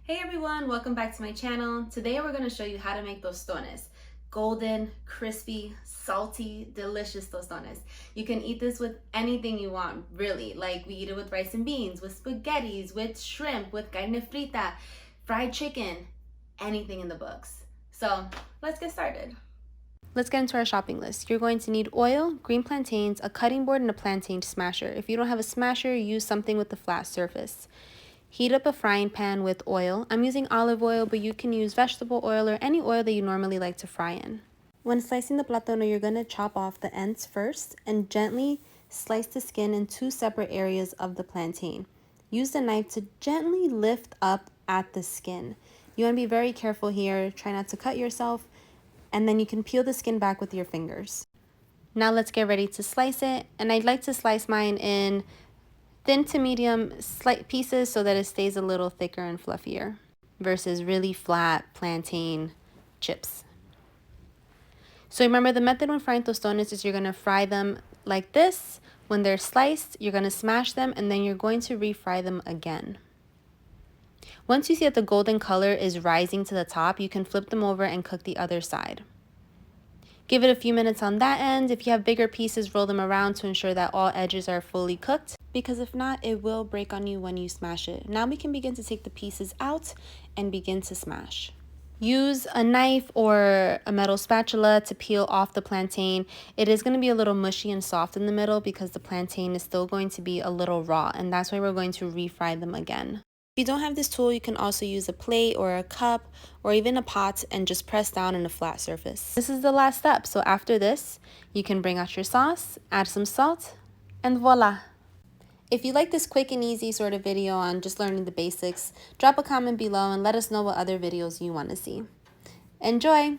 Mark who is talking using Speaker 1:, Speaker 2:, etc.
Speaker 1: Hey everyone, welcome back to my channel. Today we're going to show you how to make tostones. Golden, crispy, salty, delicious tostones. You can eat this with anything you want, really. Like we eat it with rice and beans, with spaghettis, with shrimp, with carne frita, fried chicken, anything in the books. So let's get started. Let's get into our shopping list. You're going to need oil, green plantains, a cutting board, and a plantain smasher. If you don't have a smasher, use something with a flat surface. Heat up a frying pan with oil. I'm using olive oil, but you can use vegetable oil or any oil that you normally like to fry in. When slicing the plátano, you're going to chop off the ends first and gently slice the skin in two separate areas of the plantain. Use the knife to gently lift up at the skin. You want to be very careful here. Try not to cut yourself, and then you can peel the skin back with your fingers. Now let's get ready to slice it, and I'd like to slice mine in thin to medium slight pieces so that it stays a little thicker and fluffier versus really flat plantain chips. So remember, the method when frying tostones is you're going to fry them like this. When they're sliced, you're going to smash them and then you're going to refry them again. Once you see that the golden color is rising to the top, you can flip them over and cook the other side. Give it a few minutes on that end. If you have bigger pieces, roll them around to ensure that all edges are fully cooked, because if not, it will break on you when you smash it. Now we can begin to take the pieces out and begin to smash. Use a knife or a metal spatula to peel off the plantain. It is going to be a little mushy and soft in the middle because the plantain is still going to be a little raw, and that's why we're going to refry them again. If you don't have this tool, you can also use a plate or a cup or even a pot and just press down on a flat surface. This is the last step. So after this, you can bring out your sauce, add some salt, and voila. If you like this quick and easy sort of video on just learning the basics, drop a comment below and let us know what other videos you want to see. Enjoy!